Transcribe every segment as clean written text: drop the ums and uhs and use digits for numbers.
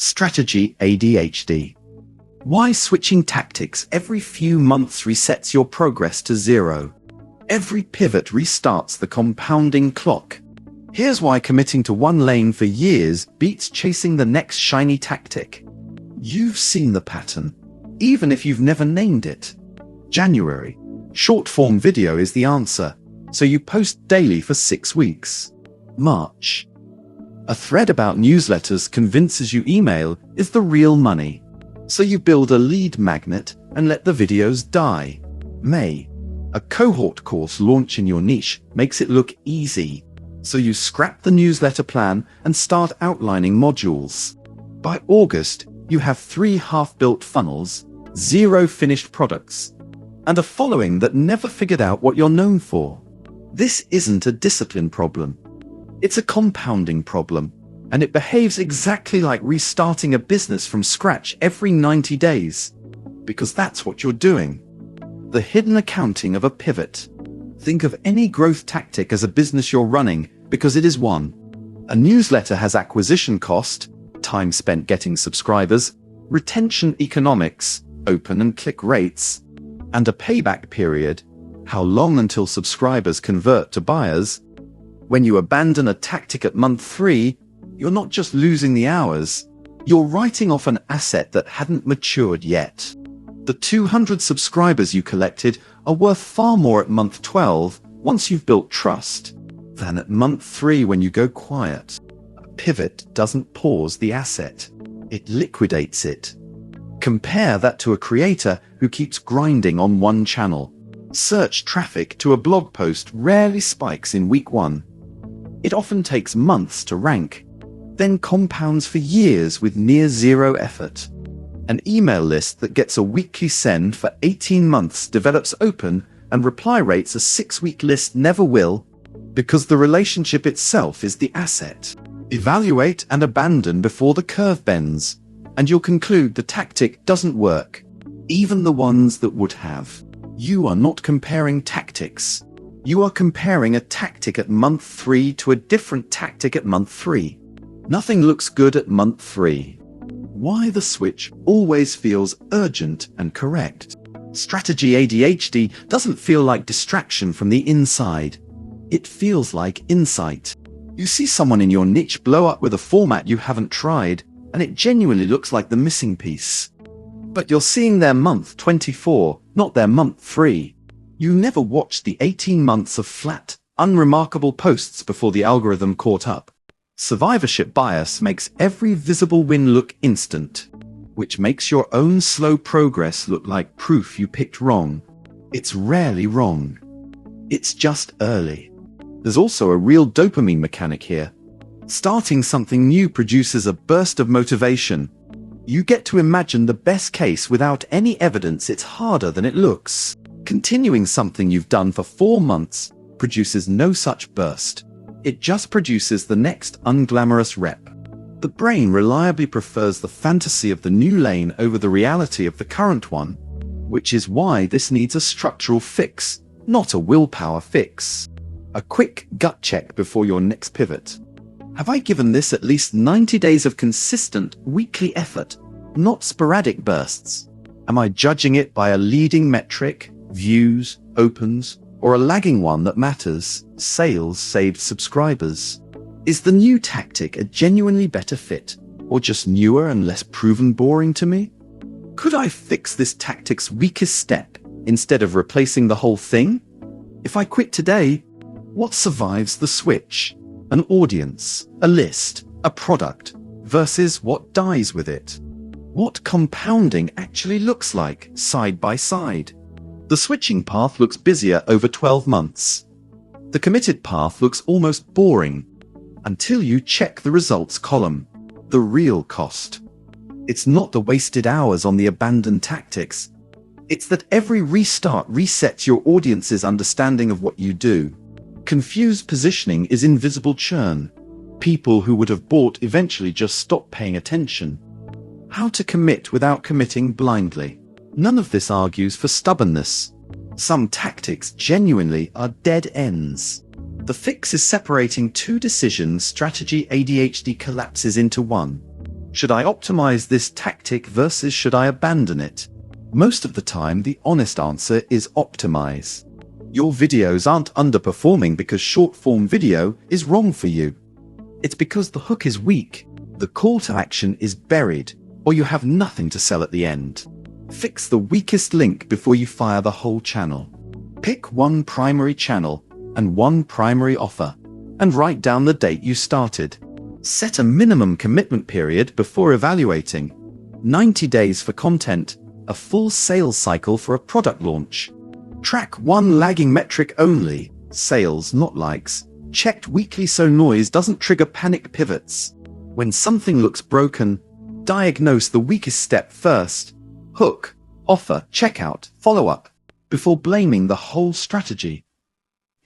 Strategy ADHD. Why switching tactics every few months resets your progress to zero. Every pivot restarts the compounding clock. Here's why committing to one lane for years beats chasing the next shiny tactic. You've seen the pattern, even if you've never named it. January. Short-form video is the answer, so you post daily for 6 weeks. March. A thread about newsletters convinces you email is the real money, so you build a lead magnet and let the videos die. May. A cohort course launch in your niche makes it look easy, so you scrap the newsletter plan and start outlining modules. By August, you have 3 half-built funnels, 0 finished products, and a following that never figured out what you're known for. This isn't a discipline problem. It's a compounding problem, and it behaves exactly like restarting a business from scratch every 90 days, because that's what you're doing. The hidden accounting of a pivot. Think of any growth tactic as a business you're running, because it is one. A newsletter has acquisition cost, time spent getting subscribers, retention economics, open and click rates, and a payback period, how long until subscribers convert to buyers. When you abandon a tactic at month 3, you're not just losing the hours, you're writing off an asset that hadn't matured yet. The 200 subscribers you collected are worth far more at month 12, once you've built trust, than at month 3 when you go quiet. A pivot doesn't pause the asset, it liquidates it. Compare that to a creator who keeps grinding on one channel. Search traffic to a blog post rarely spikes in week 1. It often takes months to rank, then compounds for years with near zero effort. An email list that gets a weekly send for 18 months develops open and reply rates a 6-week list never will, because the relationship itself is the asset. Evaluate and abandon before the curve bends, and you'll conclude the tactic doesn't work, even the ones that would have. You are not comparing tactics. You are comparing a tactic at month 3 to a different tactic at month 3. Nothing looks good at month 3. Why the switch always feels urgent and correct. Strategy ADHD doesn't feel like distraction from the inside. It feels like insight. You see someone in your niche blow up with a format you haven't tried, and it genuinely looks like the missing piece. But you're seeing their month 24, not their month 3. You never watched the 18 months of flat, unremarkable posts before the algorithm caught up. Survivorship bias makes every visible win look instant, which makes your own slow progress look like proof you picked wrong. It's rarely wrong. It's just early. There's also a real dopamine mechanic here. Starting something new produces a burst of motivation. You get to imagine the best case without any evidence it's harder than it looks. Continuing something you've done for 4 months produces no such burst. It just produces the next unglamorous rep. The brain reliably prefers the fantasy of the new lane over the reality of the current one, which is why this needs a structural fix, not a willpower fix. A quick gut check before your next pivot. Have I given this at least 90 days of consistent, weekly effort, not sporadic bursts? Am I judging it by a leading metric, views, opens, or a lagging one that matters, sales, saved subscribers? Is the new tactic a genuinely better fit, or just newer and less proven boring to me? Could I fix this tactic's weakest step instead of replacing the whole thing? If I quit today, what survives the switch? An audience, a list, a product, versus what dies with it? What compounding actually looks like, side by side? The switching path looks busier over 12 months. The committed path looks almost boring, until you check the results column, the real cost. It's not the wasted hours on the abandoned tactics. It's that every restart resets your audience's understanding of what you do. Confused positioning is invisible churn. People who would have bought eventually just stop paying attention. How to commit without committing blindly. None of this argues for stubbornness. Some tactics genuinely are dead ends. The fix is separating 2 decisions. Strategy ADHD collapses into one. Should I optimize this tactic versus should I abandon it? Most of the time, the honest answer is optimize. Your videos aren't underperforming because short-form video is wrong for you. It's because the hook is weak, the call to action is buried, or you have nothing to sell at the end. Fix the weakest link before you fire the whole channel. Pick one primary channel and one primary offer, and write down the date you started. Set a minimum commitment period before evaluating. 90 days for content, a full sales cycle for a product launch. Track one lagging metric only, sales not likes, checked weekly so noise doesn't trigger panic pivots. When something looks broken, diagnose the weakest step first. Hook, offer, checkout, follow-up, before blaming the whole strategy.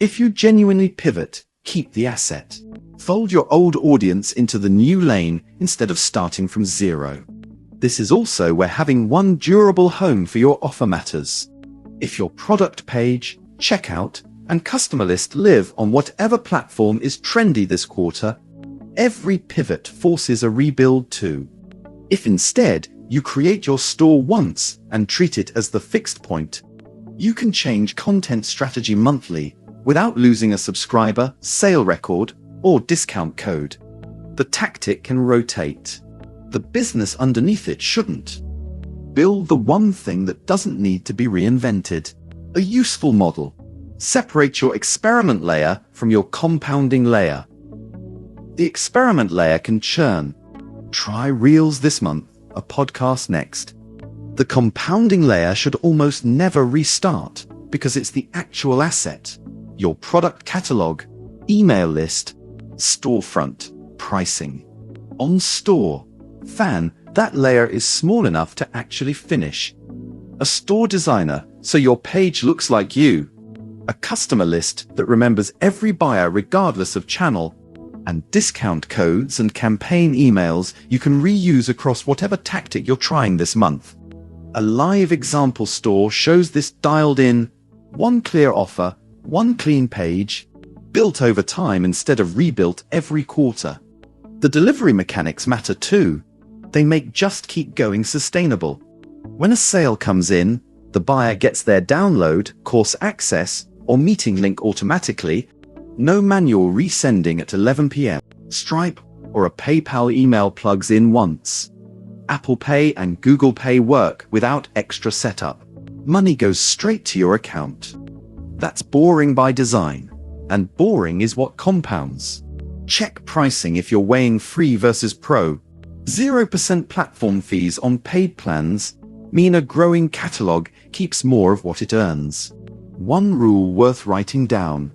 If you genuinely pivot, keep the asset. Fold your old audience into the new lane instead of starting from zero. This is also where having one durable home for your offer matters. If your product page, checkout, and customer list live on whatever platform is trendy this quarter, every pivot forces a rebuild too. If instead you create your store once and treat it as the fixed point, you can change content strategy monthly without losing a subscriber, sale record, or discount code. The tactic can rotate. The business underneath it shouldn't. Build the one thing that doesn't need to be reinvented. A useful model. Separate your experiment layer from your compounding layer. The experiment layer can churn. Try Reels this month, a podcast next. The compounding layer should almost never restart because it's the actual asset. Your product catalog, email list, storefront, pricing. On store.fan, that layer is small enough to actually finish. A store designer, so your page looks like you. A customer list that remembers every buyer regardless of channel. And discount codes and campaign emails you can reuse across whatever tactic you're trying this month. A live example store shows this dialed in, one clear offer, one clean page, built over time instead of rebuilt every quarter. The delivery mechanics matter too. They make Just Keep Going sustainable. When a sale comes in, the buyer gets their download, course access, or meeting link automatically. No manual resending at 11 p.m. Stripe or a PayPal email plugs in once. Apple Pay and Google Pay work without extra setup. Money goes straight to your account. That's boring by design, and boring is what compounds. Check pricing if you're weighing free versus pro. 0% platform fees on paid plans mean a growing catalog keeps more of what it earns. One rule worth writing down.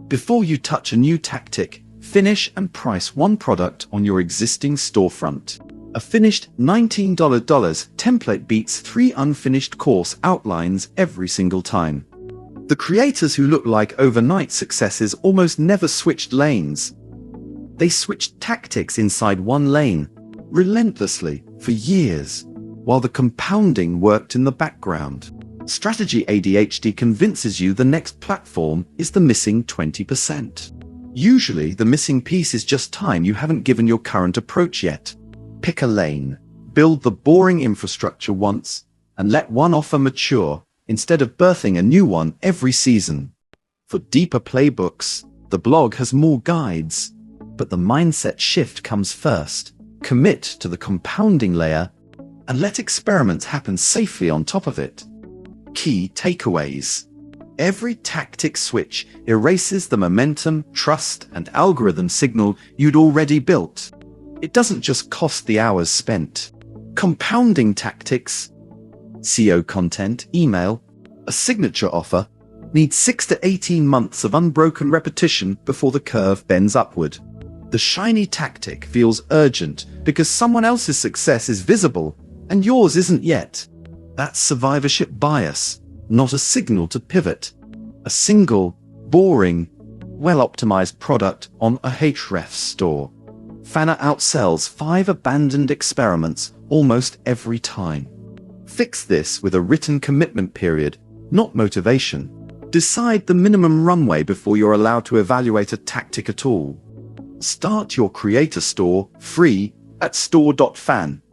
Before you touch a new tactic, finish and price one product on your existing storefront. A finished $19 template beats 3 unfinished course outlines every single time. The creators who look like overnight successes almost never switched lanes. They switched tactics inside one lane, relentlessly, for years, while the compounding worked in the background. Strategy ADHD convinces you the next platform is the missing 20%. Usually, the missing piece is just time you haven't given your current approach yet. Pick a lane, build the boring infrastructure once, and let one offer mature instead of birthing a new one every season. For deeper playbooks, the blog has more guides, but the mindset shift comes first. Commit to the compounding layer and let experiments happen safely on top of it. Key takeaways. Every tactic switch erases the momentum, trust, and algorithm signal you'd already built. It doesn't just cost the hours spent. Compounding tactics, SEO content, email, a signature offer, need 6 to 18 months of unbroken repetition before the curve bends upward. The shiny tactic feels urgent because someone else's success is visible and yours isn't yet. That's survivorship bias, not a signal to pivot. A single, boring, well-optimized product on a Href store. Fanner outsells 5 abandoned experiments almost every time. Fix this with a written commitment period, not motivation. Decide the minimum runway before you're allowed to evaluate a tactic at all. Start your creator store free at store.fan.